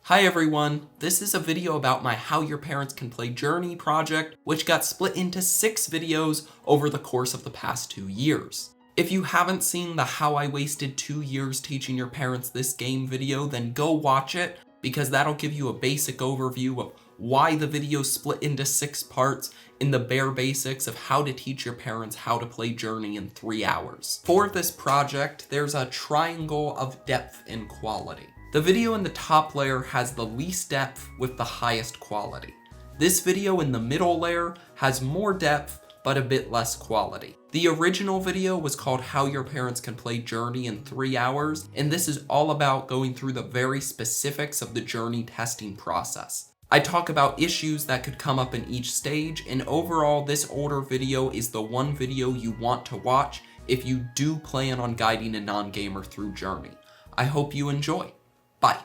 Hi everyone, this is a video about my How Your Parents Can Play Journey project, which got split into 6 videos over the course of the past 2 years. If you haven't seen the How I Wasted 2 Years Teaching Your Parents This Game video, then go watch it, because that'll give you a basic overview of why the video split into 6 parts in the bare basics of how to teach your parents how to play Journey in 3 hours. For this project, there's a triangle of depth and quality. The video in the top layer has the least depth with the highest quality. This video in the middle layer has more depth but a bit less quality. The original video was called How Your Parents Can Play Journey in 3 hours, and this is all about going through the very specifics of the Journey testing process. I talk about issues that could come up in each stage, and overall this older video is the one video you want to watch if you do plan on guiding a non-gamer through Journey. I hope you enjoy. Bye.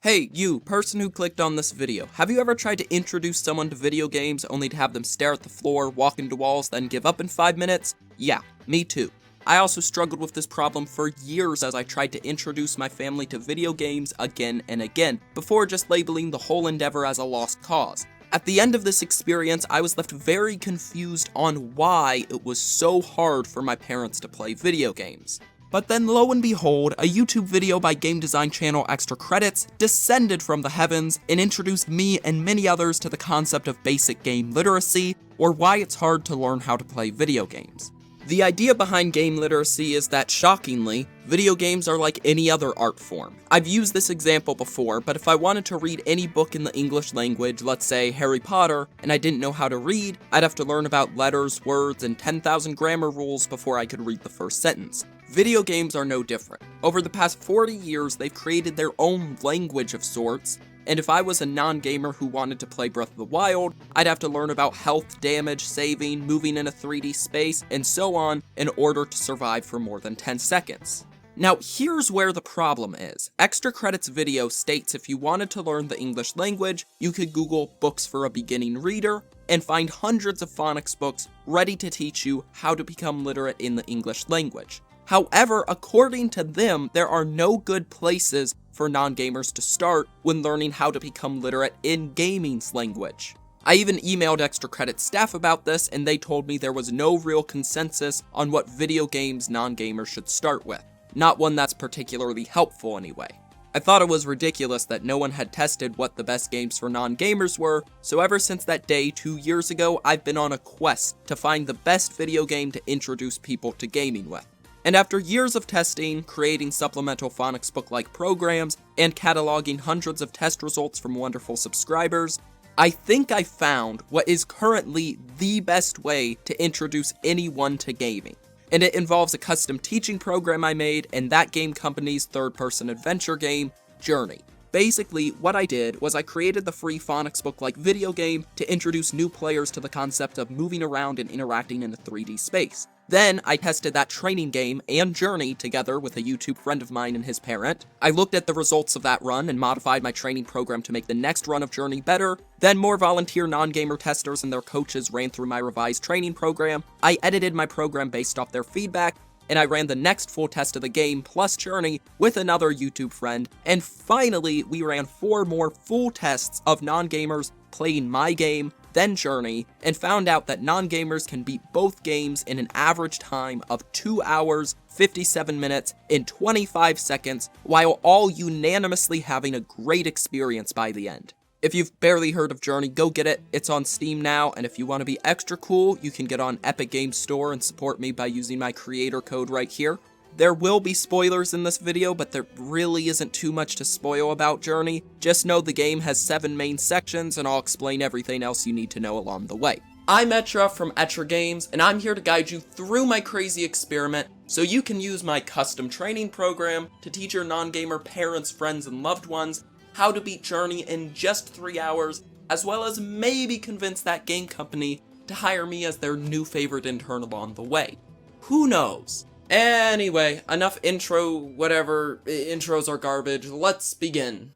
Hey, you, person who clicked on this video, have you ever tried to introduce someone to video games only to have them stare at the floor, walk into walls, then give up in 5 minutes? Yeah, me too. I also struggled with this problem for years as I tried to introduce my family to video games again and again, before just labeling the whole endeavor as a lost cause. At the end of this experience, I was left very confused on why it was so hard for my parents to play video games. But then lo and behold, a YouTube video by game design channel Extra Credits descended from the heavens and introduced me and many others to the concept of basic game literacy, or why it's hard to learn how to play video games. The idea behind game literacy is that, shockingly, video games are like any other art form. I've used this example before, but if I wanted to read any book in the English language, let's say Harry Potter, and I didn't know how to read, I'd have to learn about letters, words, and 10,000 grammar rules before I could read the first sentence. Video games are no different. Over the past 40 years, they've created their own language of sorts, and if I was a non-gamer who wanted to play Breath of the Wild, I'd have to learn about health, damage, saving, moving in a 3D space, and so on in order to survive for more than 10 seconds. Now, here's where the problem is. Extra Credits video states if you wanted to learn the English language, you could Google books for a beginning reader, and find hundreds of phonics books ready to teach you how to become literate in the English language. However, according to them, there are no good places for non-gamers to start when learning how to become literate in gaming's language. I even emailed Extra Credit staff about this, and they told me there was no real consensus on what video games non-gamers should start with. Not one that's particularly helpful anyway. I thought it was ridiculous that no one had tested what the best games for non-gamers were, so ever since that day 2 years ago, I've been on a quest to find the best video game to introduce people to gaming with. And after years of testing, creating supplemental phonics book-like programs, and cataloging hundreds of test results from wonderful subscribers, I think I found what is currently the best way to introduce anyone to gaming. And it involves a custom teaching program I made and that game company's third-person adventure game, Journey. Basically, what I did was I created the free phonics book-like video game to introduce new players to the concept of moving around and interacting in a 3D space. Then, I tested that training game and Journey together with a YouTube friend of mine and his parent. I looked at the results of that run and modified my training program to make the next run of Journey better. Then more volunteer non-gamer testers and their coaches ran through my revised training program. I edited my program based off their feedback, and I ran the next full test of the game plus Journey with another YouTube friend. And finally, we ran 4 more full tests of non-gamers playing my game, then Journey, and found out that non-gamers can beat both games in an average time of 2 hours, 57 minutes, and 25 seconds, while all unanimously having a great experience by the end. If you've barely heard of Journey, go get it. It's on Steam now, and if you want to be extra cool, you can get on Epic Games Store and support me by using my creator code right here. There will be spoilers in this video, but there really isn't too much to spoil about Journey. Just know the game has 7 main sections, and I'll explain everything else you need to know along the way. I'm Etra from Etra Games, and I'm here to guide you through my crazy experiment so you can use my custom training program to teach your non-gamer parents, friends, and loved ones how to beat Journey in just 3 hours, as well as maybe convince that game company to hire me as their new favorite intern along the way. Who knows? Anyway, enough intro, whatever, intros are garbage, let's begin.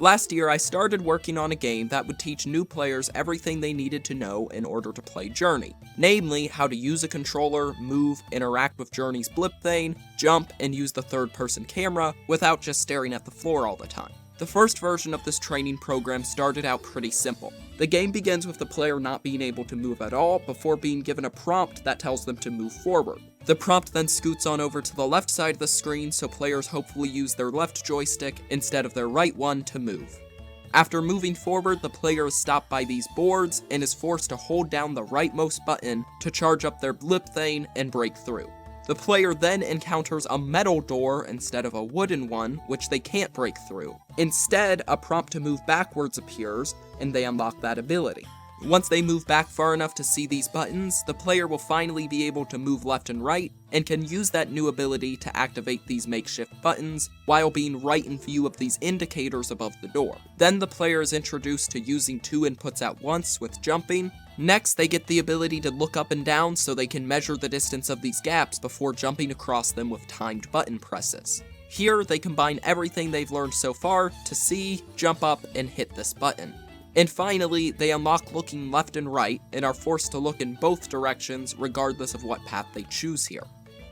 Last year, I started working on a game that would teach new players everything they needed to know in order to play Journey. Namely, how to use a controller, move, interact with Journey's blip thing, jump, and use the third-person camera without just staring at the floor all the time. The first version of this training program started out pretty simple. The game begins with the player not being able to move at all before being given a prompt that tells them to move forward. The prompt then scoots on over to the left side of the screen so players hopefully use their left joystick instead of their right one to move. After moving forward, the player is stopped by these boards and is forced to hold down the rightmost button to charge up their blip thing and break through. The player then encounters a metal door instead of a wooden one, which they can't break through. Instead, a prompt to move backwards appears, and they unlock that ability. Once they move back far enough to see these buttons, the player will finally be able to move left and right, and can use that new ability to activate these makeshift buttons, while being right in view of these indicators above the door. Then the player is introduced to using 2 inputs at once with jumping. Next, they get the ability to look up and down so they can measure the distance of these gaps before jumping across them with timed button presses. Here, they combine everything they've learned so far to see, jump up, and hit this button. And finally, they unlock looking left and right, and are forced to look in both directions regardless of what path they choose here.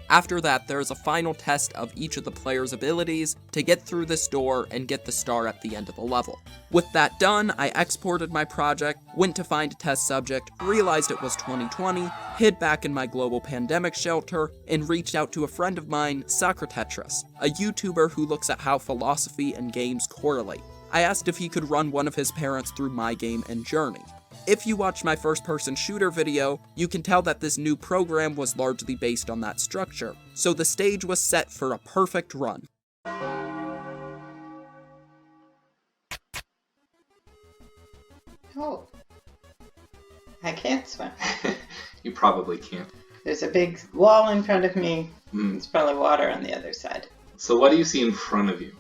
After that, there is a final test of each of the player's abilities to get through this door and get the star at the end of the level. With that done, I exported my project, went to find a test subject, realized it was 2020, hid back in my global pandemic shelter, and reached out to a friend of mine, Socratetris, a YouTuber who looks at how philosophy and games correlate. I asked if he could run one of his parents through my game and Journey. If you watch my first-person shooter video, you can tell that this new program was largely based on that structure, so the stage was set for a perfect run. Oh, I can't swim. You probably can't. There's a big wall in front of me. There's probably water on the other side. So what do you see in front of you?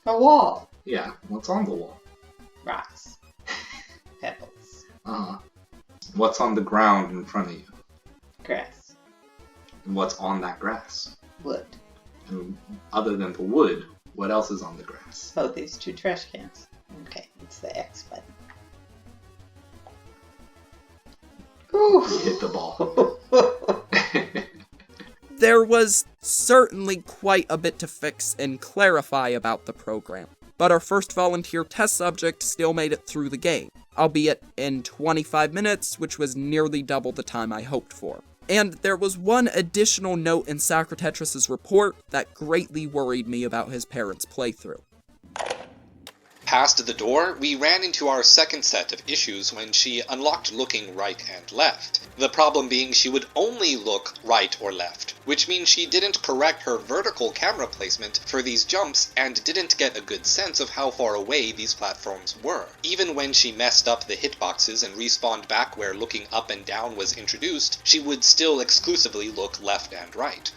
A wall. Yeah, what's on the wall? Rocks. Pebbles. What's on the ground in front of you? Grass. And what's on that grass? Wood. And other than the wood, what else is on the grass? Oh, these 2 trash cans. Okay, it's the X button. Ooh. You hit the ball. There was certainly quite a bit to fix and clarify about the program, but our first volunteer test subject still made it through the game, albeit in 25 minutes, which was nearly double the time I hoped for. And there was one additional note in Socratetris' report that greatly worried me about his parents' playthrough. Past the door, we ran into our second set of issues when she unlocked looking right and left. The problem being she would only look right or left, which means she didn't correct her vertical camera placement for these jumps and didn't get a good sense of how far away these platforms were. Even when she messed up the hitboxes and respawned back where looking up and down was introduced, she would still exclusively look left and right.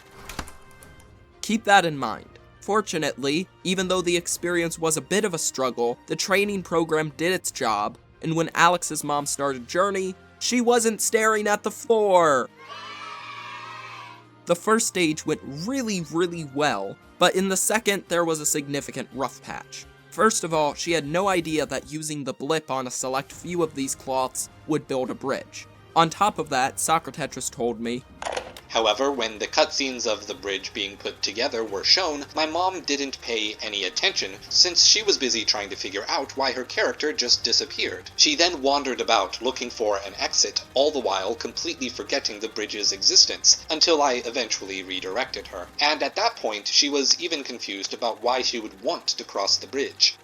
Keep that in mind. Fortunately, even though the experience was a bit of a struggle, the training program did its job, and when Alex's mom started Journey, she wasn't staring at the floor! The first stage went really well, but in the second there was a significant rough patch. First of all, she had no idea that using the blip on a select few of these cloths would build a bridge. On top of that, Socratetris told me, However, when the cutscenes of the bridge being put together were shown, my mom didn't pay any attention since she was busy trying to figure out why her character just disappeared. She then wandered about looking for an exit, all the while completely forgetting the bridge's existence, until I eventually redirected her. And at that point, she was even confused about why she would want to cross the bridge.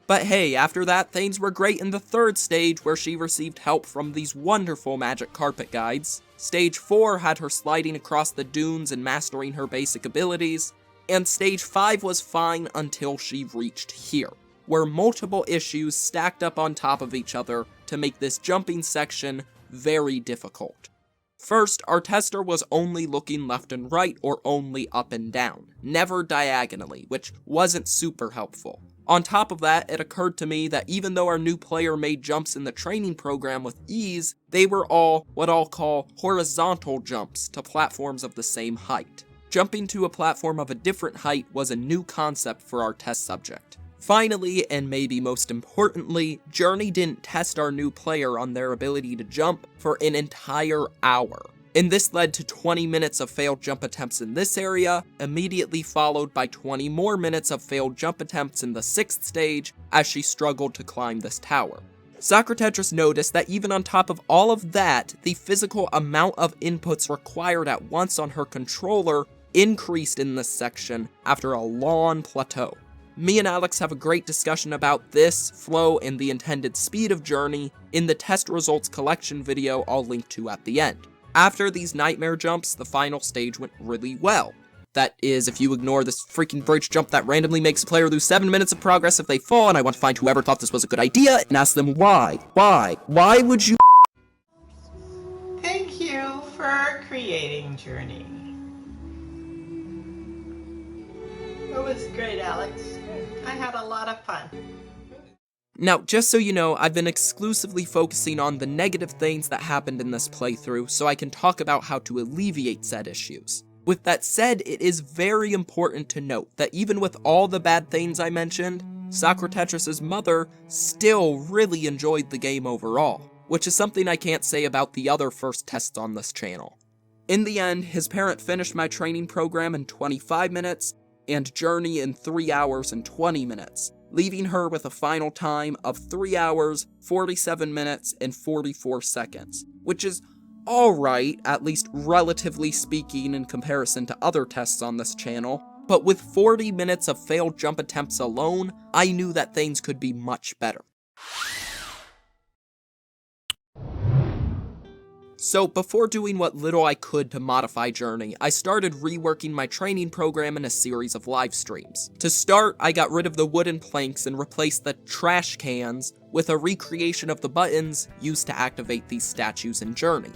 But hey, after that, things were great in the third stage where she received help from these wonderful magic carpet guides. Stage 4 had her sliding across the dunes and mastering her basic abilities. And Stage 5 was fine until she reached here, where multiple issues stacked up on top of each other to make this jumping section very difficult. First, our tester was only looking left and right or only up and down, never diagonally, which wasn't super helpful. On top of that, it occurred to me that even though our new player made jumps in the training program with ease, they were all what I'll call horizontal jumps to platforms of the same height. Jumping to a platform of a different height was a new concept for our test subject. Finally, and maybe most importantly, Journey didn't test our new player on their ability to jump for an entire hour. And this led to 20 minutes of failed jump attempts in this area, immediately followed by 20 more minutes of failed jump attempts in the 6th stage as she struggled to climb this tower. Socratetris noticed that even on top of all of that, the physical amount of inputs required at once on her controller increased in this section after a long plateau. Me and Alex have a great discussion about this, flow, and the intended speed of Journey in the test results collection video I'll link to at the end. After these nightmare jumps, the final stage went really well. That is, if you ignore this freaking bridge jump that randomly makes a player lose 7 minutes of progress if they fall, and I want to find whoever thought this was a good idea and ask them why. Why would you? Thank you for creating Journey. It was great, Alex. I had a lot of fun. Now, just so you know, I've been exclusively focusing on the negative things that happened in this playthrough, so I can talk about how to alleviate said issues. With that said, it is very important to note that even with all the bad things I mentioned, Socratetris' mother still really enjoyed the game overall, which is something I can't say about the other first tests on this channel. In the end, his parent finished my training program in 25 minutes, and Journey in 3 hours and 20 minutes, leaving her with a final time of 3 hours, 47 minutes, and 44 seconds, which is alright, at least relatively speaking in comparison to other tests on this channel, but with 40 minutes of failed jump attempts alone, I knew that things could be much better. So before doing what little I could to modify Journey, I started reworking my training program in a series of live streams. To start, I got rid of the wooden planks and replaced the trash cans with a recreation of the buttons used to activate these statues in Journey.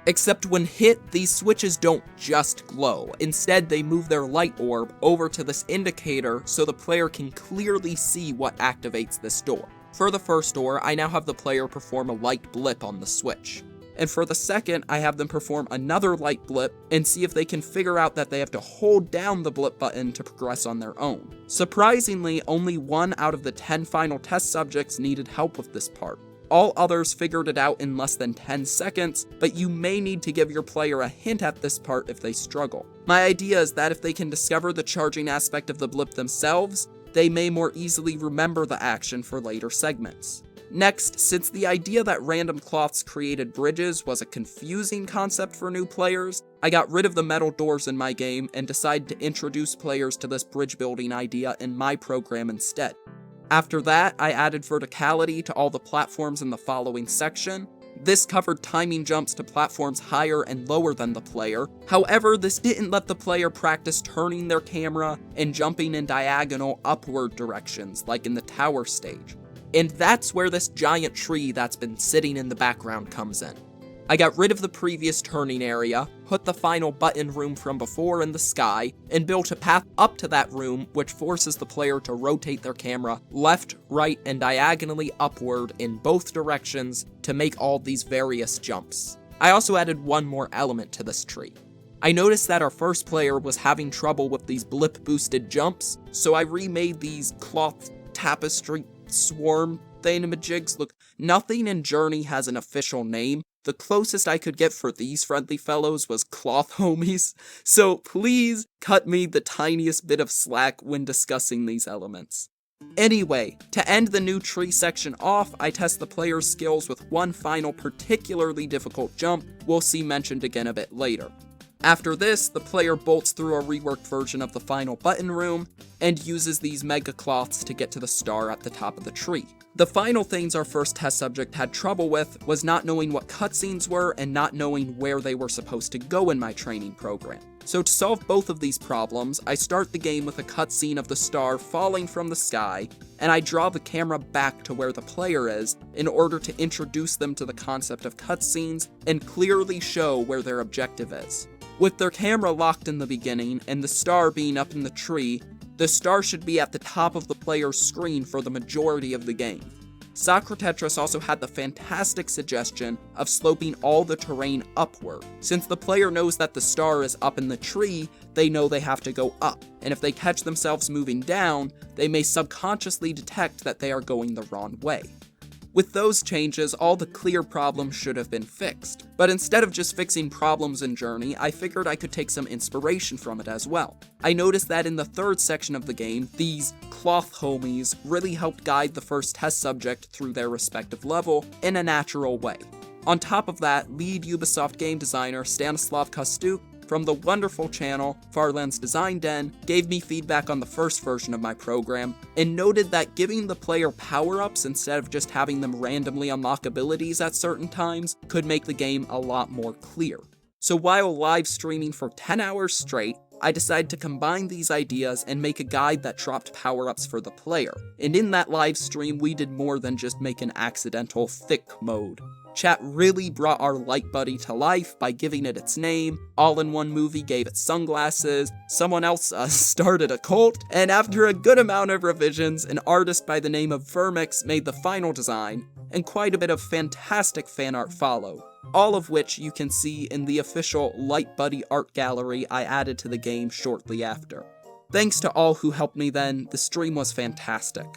Except when hit, these switches don't just glow. Instead, they move their light orb over to this indicator so the player can clearly see what activates this door. For the first door, I now have the player perform a light blip on the switch. And for the second, I have them perform another light blip and see if they can figure out that they have to hold down the blip button to progress on their own. Surprisingly, only 1 out of the 10 final test subjects needed help with this part. All others figured it out in less than 10 seconds, but you may need to give your player a hint at this part if they struggle. My idea is that if they can discover the charging aspect of the blip themselves, they may more easily remember the action for later segments. Next, since the idea that random cloths created bridges was a confusing concept for new players, I got rid of the metal doors in my game and decided to introduce players to this bridge building idea in my program instead. After that, I added verticality to all the platforms in the following section. This covered timing jumps to platforms higher and lower than the player. However, this didn't let the player practice turning their camera and jumping in diagonal upward directions, like in the tower stage. And that's where this giant tree that's been sitting in the background comes in. I got rid of the previous turning area, put the final button room from before in the sky, and built a path up to that room which forces the player to rotate their camera left, right, and diagonally upward in both directions to make all these various jumps. I also added one more element to this tree. I noticed that our first player was having trouble with these blip-boosted jumps, so I remade these cloth tapestry swarm thingamajigs. Look, nothing in Journey has an official name. The closest I could get for these friendly fellows was cloth homies, so please cut me the tiniest bit of slack when discussing these elements. Anyway, to end the new tree section off, I test the player's skills with one final particularly difficult jump we'll see mentioned again a bit later. After this, the player bolts through a reworked version of the final button room, and uses these mega cloths to get to the star at the top of the tree. The final things our first test subject had trouble with was not knowing what cutscenes were and not knowing where they were supposed to go in my training program. So to solve both of these problems, I start the game with a cutscene of the star falling from the sky, and I draw the camera back to where the player is in order to introduce them to the concept of cutscenes and clearly show where their objective is. With their camera locked in the beginning, and the star being up in the tree, the star should be at the top of the player's screen for the majority of the game. Soccer Tetris also had the fantastic suggestion of sloping all the terrain upward. Since the player knows that the star is up in the tree, they know they have to go up, and if they catch themselves moving down, they may subconsciously detect that they are going the wrong way. With those changes, all the clear problems should have been fixed. But instead of just fixing problems in Journey, I figured I could take some inspiration from it as well. I noticed that in the third section of the game, these cloth homies really helped guide the first test subject through their respective level in a natural way. On top of that, lead Ubisoft game designer Stanislav Kostuk from the wonderful channel Farland's Design Den gave me feedback on the first version of my program, and noted that giving the player power-ups instead of just having them randomly unlock abilities at certain times could make the game a lot more clear. So while live streaming for 10 hours straight, I decided to combine these ideas and make a guide that dropped power-ups for the player. And in that live stream, we did more than just make an accidental thick mode. Chat really brought our light buddy to life by giving it its name, All-in-One Movie gave it sunglasses, someone else started a cult, and after a good amount of revisions, an artist by the name of Vermix made the final design, and quite a bit of fantastic fan art followed, all of which you can see in the official Light Buddy art gallery I added to the game shortly after. Thanks to all who helped me then, the stream was fantastic.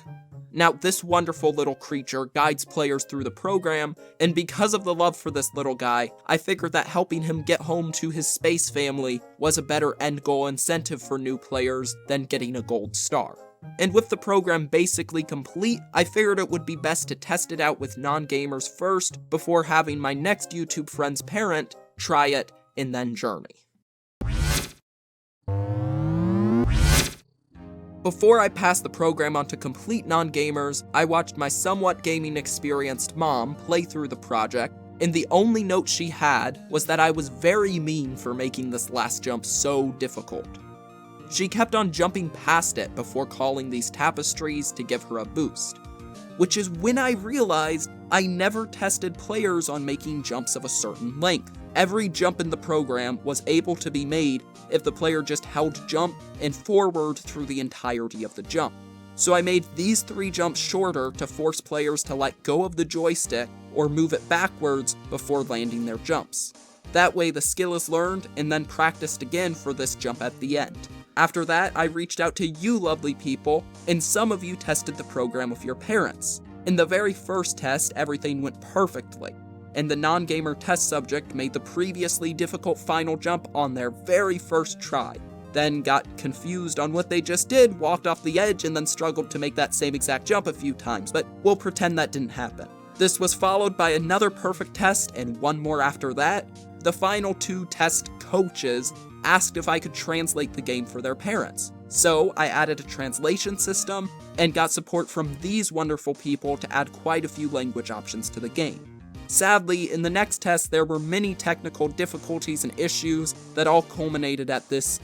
Now, this wonderful little creature guides players through the program, and because of the love for this little guy, I figured that helping him get home to his space family was a better end goal incentive for new players than getting a gold star. And with the program basically complete, I figured it would be best to test it out with non-gamers first before having my next YouTube friend's parent try it and then Journey. Before I passed the program on to complete non-gamers, I watched my somewhat gaming experienced mom play through the project, and the only note she had was that I was very mean for making this last jump so difficult. She kept on jumping past it before calling these tapestries to give her a boost, which is when I realized I never tested players on making jumps of a certain length. Every jump in the program was able to be made if the player just held jump and forward through the entirety of the jump. So I made these 3 jumps shorter to force players to let go of the joystick or move it backwards before landing their jumps. That way the skill is learned and then practiced again for this jump at the end. After that, I reached out to you lovely people, and some of you tested the program with your parents. In the very first test, everything went perfectly, and the non-gamer test subject made the previously difficult final jump on their very first try, then got confused on what they just did, walked off the edge, and then struggled to make that same exact jump a few times, but we'll pretend that didn't happen. This was followed by another perfect test, and one more after that. The final 2 test coaches asked if I could translate the game for their parents. So I added a translation system, and got support from these wonderful people to add quite a few language options to the game. Sadly, in the next test there were many technical difficulties and issues that all culminated at this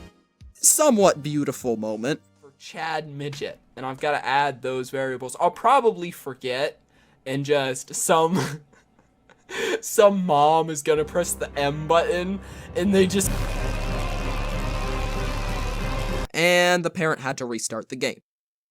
somewhat beautiful moment. For Chad Midget, and I've got to add those variables. I'll probably forget, and just some mom is gonna press the M button, and they just... and the parent had to restart the game.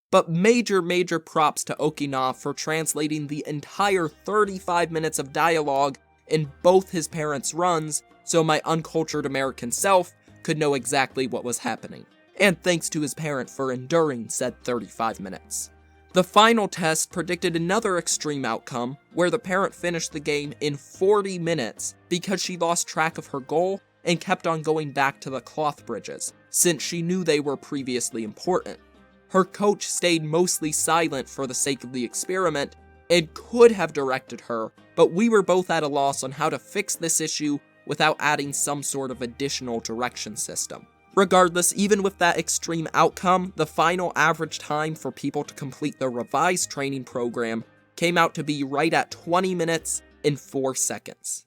But major props to Okinawa for translating the entire 35 minutes of dialogue in both his parents' runs, so my uncultured American self could know exactly what was happening. And thanks to his parent for enduring said 35 minutes. The final test predicted another extreme outcome, where the parent finished the game in 40 minutes because she lost track of her goal and kept on going back to the cloth bridges, since she knew they were previously important. Her coach stayed mostly silent for the sake of the experiment, and could have directed her, but we were both at a loss on how to fix this issue without adding some sort of additional direction system. Regardless, even with that extreme outcome, the final average time for people to complete the revised training program came out to be right at 20 minutes and 4 seconds.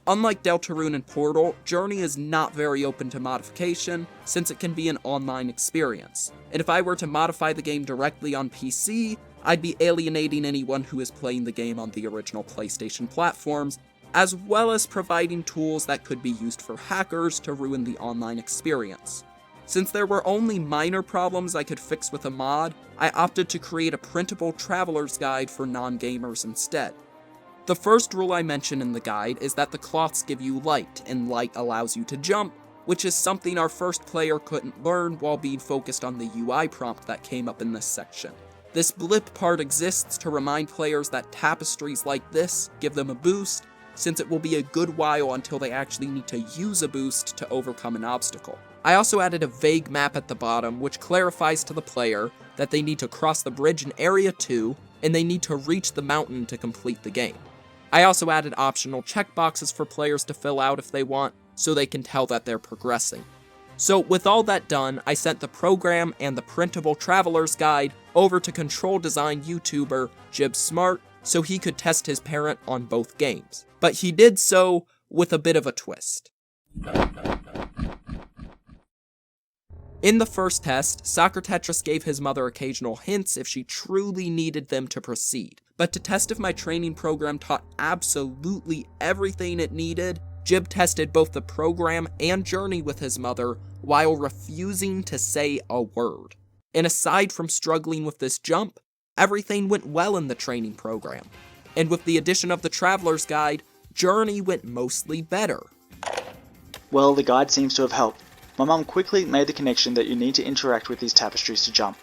Unlike Deltarune and Portal, Journey is not very open to modification, since it can be an online experience. And if I were to modify the game directly on PC, I'd be alienating anyone who is playing the game on the original PlayStation platforms, as well as providing tools that could be used for hackers to ruin the online experience. Since there were only minor problems I could fix with a mod, I opted to create a printable traveler's guide for non-gamers instead. The first rule I mention in the guide is that the cloths give you light, and light allows you to jump, which is something our first player couldn't learn while being focused on the UI prompt that came up in this section. This blip part exists to remind players that tapestries like this give them a boost, since it will be a good while until they actually need to use a boost to overcome an obstacle. I also added a vague map at the bottom which clarifies to the player that they need to cross the bridge in Area 2, and they need to reach the mountain to complete the game. I also added optional checkboxes for players to fill out if they want, so they can tell that they're progressing. So with all that done, I sent the program and the printable traveler's guide over to control design YouTuber Jib Smart so he could test his parent on both games. But he did so with a bit of a twist. In the first test, Soccer Tetris gave his mother occasional hints if she truly needed them to proceed. But to test if my training program taught absolutely everything it needed, Jib tested both the program and journey with his mother while refusing to say a word. And aside from struggling with this jump, everything went well in the training program. And with the addition of the Traveler's Guide, Journey went mostly better. Well, the guide seems to have helped. My mum quickly made the connection that you need to interact with these tapestries to jump.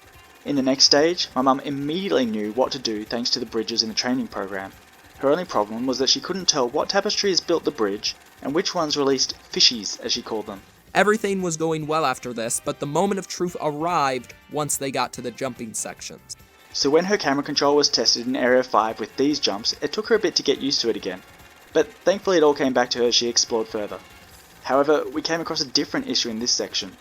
In the next stage, my mum immediately knew what to do thanks to the bridges in the training program. Her only problem was that she couldn't tell what tapestries built the bridge and which ones released fishies, as she called them. Everything was going well after this, but the moment of truth arrived once they got to the jumping sections. So when her camera control was tested in Area 5 with these jumps, it took her a bit to get used to it again. But thankfully it all came back to her as she explored further. However, we came across a different issue in this section.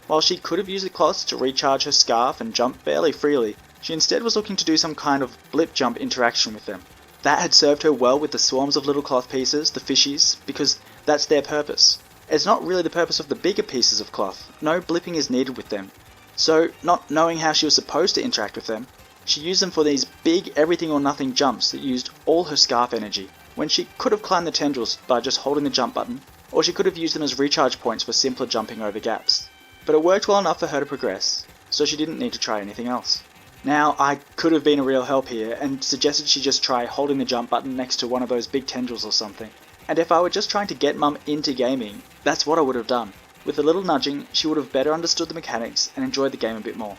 While she could have used the cloths to recharge her scarf and jump fairly freely, she instead was looking to do some kind of blip jump interaction with them. That had served her well with the swarms of little cloth pieces, the fishies, because that's their purpose. It's not really the purpose of the bigger pieces of cloth. No blipping is needed with them. So, not knowing how she was supposed to interact with them, she used them for these big everything or nothing jumps that used all her scarf energy, when she could have climbed the tendrils by just holding the jump button, or she could have used them as recharge points for simpler jumping over gaps. But it worked well enough for her to progress, so she didn't need to try anything else. Now, I could have been a real help here and suggested she just try holding the jump button next to one of those big tendrils or something. And if I were just trying to get Mum into gaming, that's what I would have done. With a little nudging, she would have better understood the mechanics and enjoyed the game a bit more.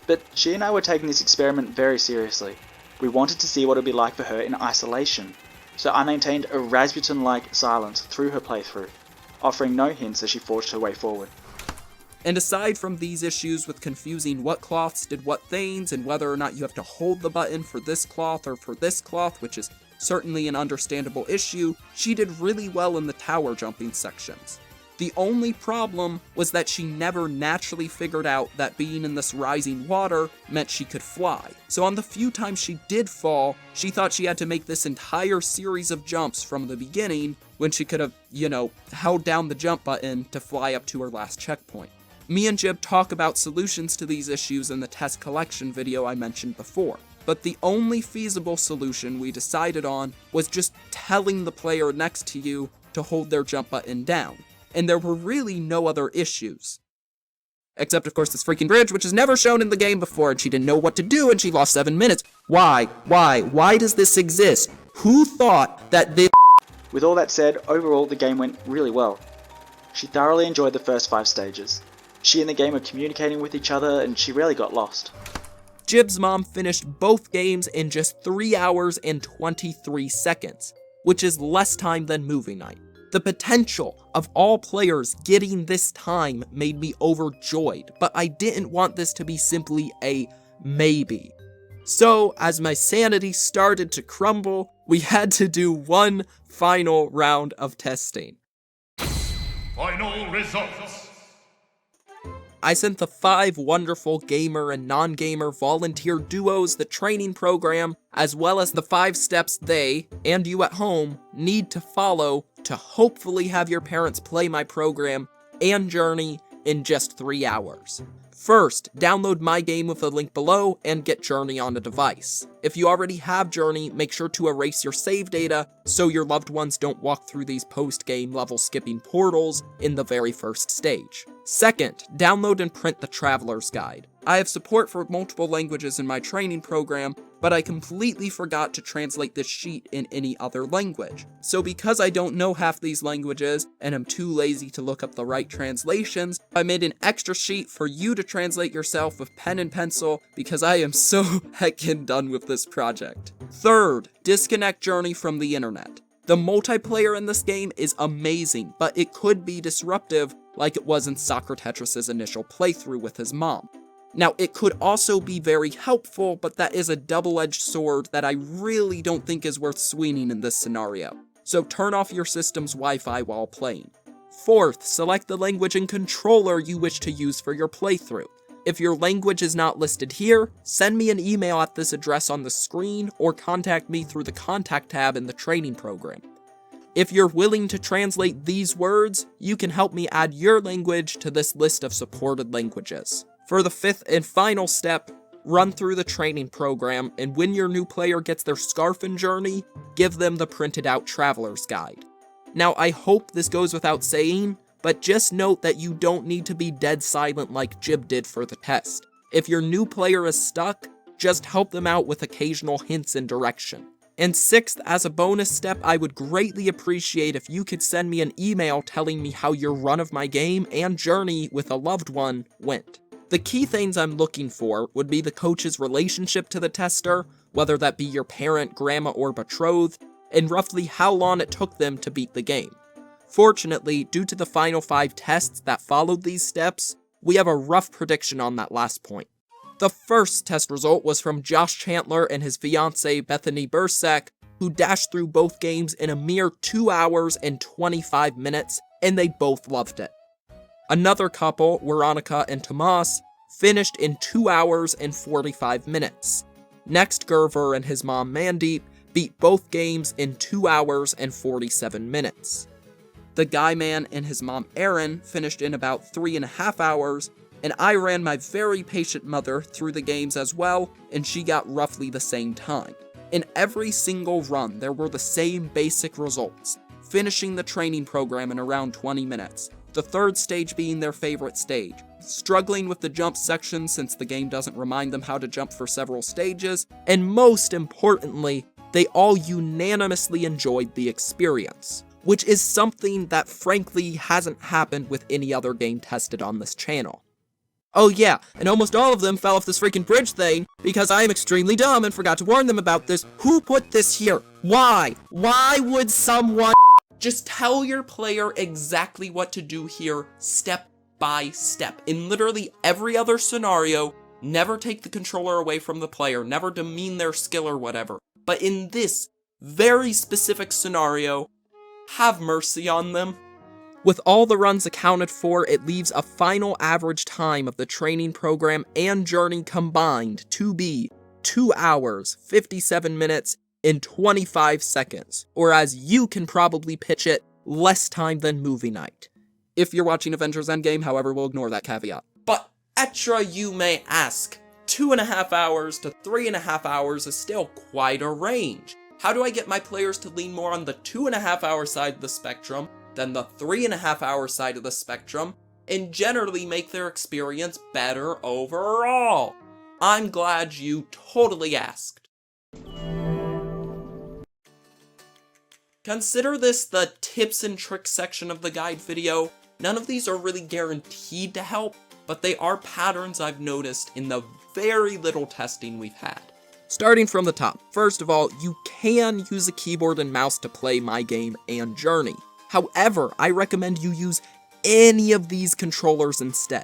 But she and I were taking this experiment very seriously. We wanted to see what it would be like for her in isolation, so I maintained a Rasputin-like silence through her playthrough, offering no hints as she forged her way forward. And aside from these issues with confusing what cloths did what things and whether or not you have to hold the button for this cloth or for this cloth, which is certainly an understandable issue, she did really well in the tower jumping sections. The only problem was that she never naturally figured out that being in this rising water meant she could fly. So on the few times she did fall, she thought she had to make this entire series of jumps from the beginning when she could have, held down the jump button to fly up to her last checkpoint. Me and Jib talk about solutions to these issues in the test collection video I mentioned before, but the only feasible solution we decided on was just telling the player next to you to hold their jump button down, and there were really no other issues. Except, of course, this freaking bridge, which is never shown in the game before, and she didn't know what to do, and she lost 7 minutes. Why? Why does this exist? Who thought that this— With all that said, overall the game went really well. She thoroughly enjoyed the first 5 stages. She and the game were communicating with each other, and she rarely got lost. Jib's mom finished both games in just 3 hours and 23 seconds, which is less time than movie night. The potential of all players getting this time made me overjoyed, but I didn't want this to be simply a maybe. So, as my sanity started to crumble, we had to do one final round of testing. Final results. I sent the 5 wonderful gamer and non-gamer volunteer duos the training program, as well as the 5 steps they, and you at home, need to follow to hopefully have your parents play my program and journey in just 3 hours. First, download my game with the link below and get Journey on a device. If you already have Journey, make sure to erase your save data so your loved ones don't walk through these post-game level skipping portals in the very first stage. Second, download and print the Traveler's Guide. I have support for multiple languages in my training program, but I completely forgot to translate this sheet in any other language. So because I don't know half these languages, and am too lazy to look up the right translations, I made an extra sheet for you to translate yourself with pen and pencil, because I am so heckin' done with this project. Third, disconnect Journey from the internet. The multiplayer in this game is amazing, but it could be disruptive like it was in Soccer Tetris's initial playthrough with his mom. Now, it could also be very helpful, but that is a double-edged sword that I really don't think is worth swinging in this scenario. So turn off your system's Wi-Fi while playing. Fourth, select the language and controller you wish to use for your playthrough. If your language is not listed here, send me an email at this address on the screen or contact me through the contact tab in the training program. If you're willing to translate these words, you can help me add your language to this list of supported languages. For the fifth and final step, run through the training program, and when your new player gets their scarf in Journey, give them the printed out Traveler's Guide. Now, I hope this goes without saying, but just note that you don't need to be dead silent like Jib did for the test. If your new player is stuck, just help them out with occasional hints and direction. And sixth, as a bonus step, I would greatly appreciate if you could send me an email telling me how your run of my game and Journey with a loved one went. The key things I'm looking for would be the coach's relationship to the tester, whether that be your parent, grandma, or betrothed, and roughly how long it took them to beat the game. Fortunately, due to the final 5 tests that followed these steps, we have a rough prediction on that last point. The first test result was from Josh Chandler and his fiancée Bethany Bursek, who dashed through both games in a mere 2 hours and 25 minutes, and they both loved it. Another couple, Veronica and Tomas, finished in 2 hours and 45 minutes. Next, Gerver and his mom Mandeep beat both games in 2 hours and 47 minutes. The Guy Man and his mom Erin finished in about 3.5 hours, and I ran my very patient mother through the games as well, and she got roughly the same time. In every single run, there were the same basic results, finishing the training program in around 20 minutes. The third stage being their favorite stage, struggling with the jump section since the game doesn't remind them how to jump for several stages, and most importantly, they all unanimously enjoyed the experience, which is something that frankly hasn't happened with any other game tested on this channel. Oh yeah, and almost all of them fell off this freaking bridge thing because I am extremely dumb and forgot to warn them about this. Who put this here? Why? Why would someone... Just tell your player exactly what to do here, step by step. In literally every other scenario, never take the controller away from the player, never demean their skill or whatever. But in this very specific scenario, have mercy on them. With all the runs accounted for, it leaves a final average time of the training program and Journey combined to be 2 hours, 57 minutes, in 25 seconds, or as you can probably pitch it, less time than movie night. If you're watching Avengers Endgame, however, we'll ignore that caveat. But, Etra, you may ask, 2.5 hours to 3.5 hours is still quite a range. How do I get my players to lean more on the 2.5 hour side of the spectrum than the 3.5 hour side of the spectrum, and generally make their experience better overall? I'm glad you totally asked. Consider this the tips and tricks section of the guide video. None of these are really guaranteed to help, but they are patterns I've noticed in the very little testing we've had. Starting from the top, first of all, you can use a keyboard and mouse to play my game and Journey. However, I recommend you use any of these controllers instead.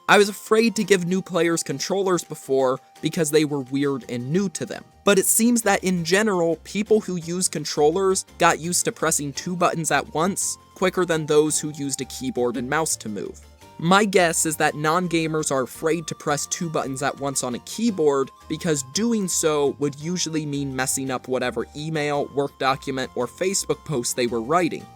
I was afraid to give new players controllers before because they were weird and new to them. But it seems that in general, people who use controllers got used to pressing 2 buttons at once quicker than those who used a keyboard and mouse to move. My guess is that non-gamers are afraid to press 2 buttons at once on a keyboard because doing so would usually mean messing up whatever email, work document, or Facebook post they were writing.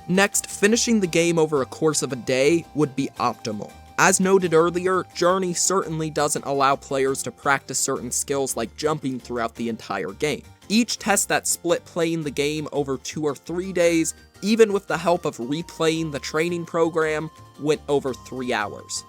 Next, finishing the game over a course of a day would be optimal. As noted earlier, Journey certainly doesn't allow players to practice certain skills like jumping throughout the entire game. Each test that split playing the game over 2 or 3 days, even with the help of replaying the training program, went over 3 hours.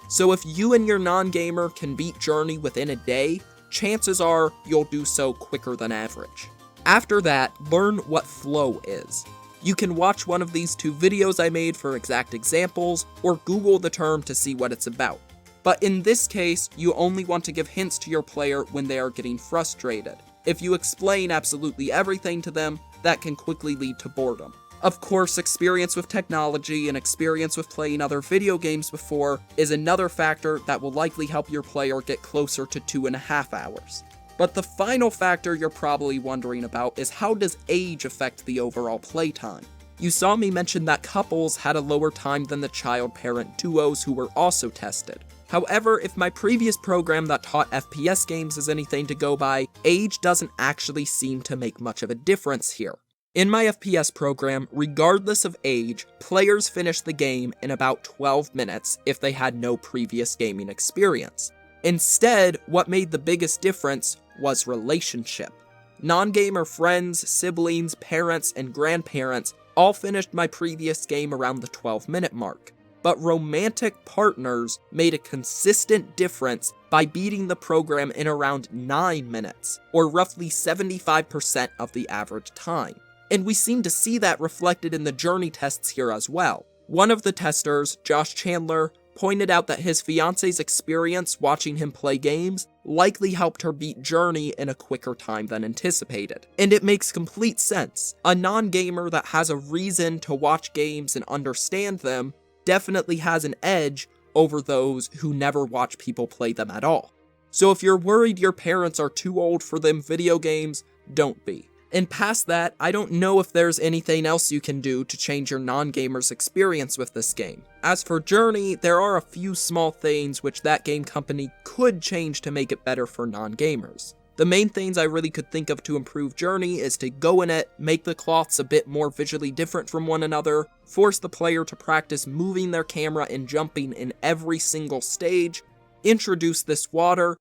So if you and your non-gamer can beat Journey within a day, chances are you'll do so quicker than average. After that, learn what flow is. You can watch one of these 2 videos I made for exact examples, or Google the term to see what it's about. But in this case, you only want to give hints to your player when they are getting frustrated. If you explain absolutely everything to them, that can quickly lead to boredom. Of course, experience with technology and experience with playing other video games before is another factor that will likely help your player get closer to 2.5 hours. But the final factor you're probably wondering about is how does age affect the overall playtime? You saw me mention that couples had a lower time than the child-parent duos who were also tested. However, if my previous program that taught FPS games is anything to go by, age doesn't actually seem to make much of a difference here. In my FPS program, regardless of age, players finished the game in about 12 minutes if they had no previous gaming experience. Instead, what made the biggest difference was relationship. Non-gamer friends, siblings, parents, and grandparents all finished my previous game around the 12-minute mark. But romantic partners made a consistent difference by beating the program in around 9 minutes, or roughly 75% of the average time. And we seem to see that reflected in the Journey tests here as well. One of the testers, Josh Chandler, pointed out that his fiance's experience watching him play games likely helped her beat Journey in a quicker time than anticipated. And it makes complete sense. A non-gamer that has a reason to watch games and understand them definitely has an edge over those who never watch people play them at all. So if you're worried your parents are too old for them video games, don't be. And past that, I don't know if there's anything else you can do to change your non-gamer's experience with this game. As for Journey, there are a few small things which that game company could change to make it better for non-gamers. The main things I really could think of to improve Journey is to go in it, make the cloths a bit more visually different from one another, force the player to practice moving their camera and jumping in every single stage, introduce this water,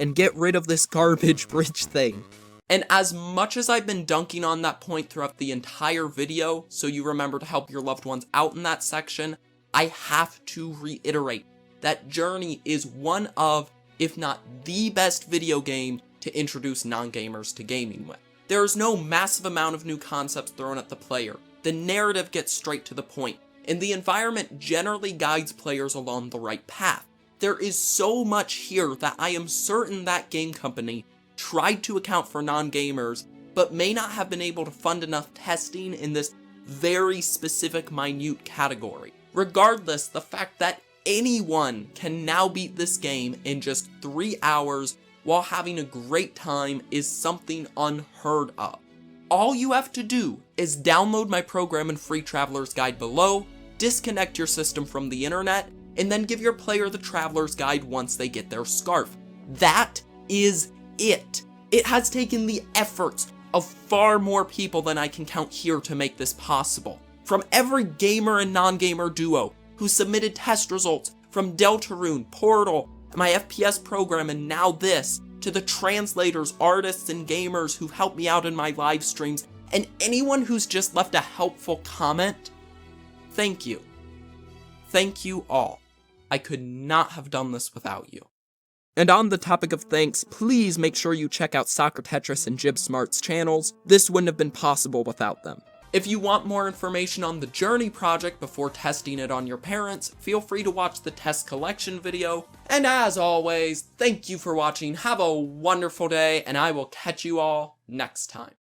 and get rid of this garbage bridge thing. And as much as I've been dunking on that point throughout the entire video, so you remember to help your loved ones out in that section, I have to reiterate that Journey is one of, if not the best video game to introduce non-gamers to gaming with. There is no massive amount of new concepts thrown at the player, the narrative gets straight to the point, and the environment generally guides players along the right path. There is so much here that I am certain that game company tried to account for non-gamers, but may not have been able to fund enough testing in this very specific minute category. Regardless, the fact that anyone can now beat this game in just 3 hours while having a great time is something unheard of. All you have to do is download my program and free Traveler's Guide below, disconnect your system from the internet, and then give your player the Traveler's Guide once they get their scarf. That is it. It has taken the efforts of far more people than I can count here to make this possible. From every gamer and non-gamer duo who submitted test results, from Deltarune, Portal, my FPS program, and now this, to the translators, artists, and gamers who helped me out in my live streams, and anyone who's just left a helpful comment, thank you. Thank you all. I could not have done this without you. And on the topic of thanks, please make sure you check out Soccer Tetris and Jib Smart's channels. This wouldn't have been possible without them. If you want more information on the Journey project before testing it on your parents, feel free to watch the test collection video. And as always, thank you for watching, have a wonderful day, and I will catch you all next time.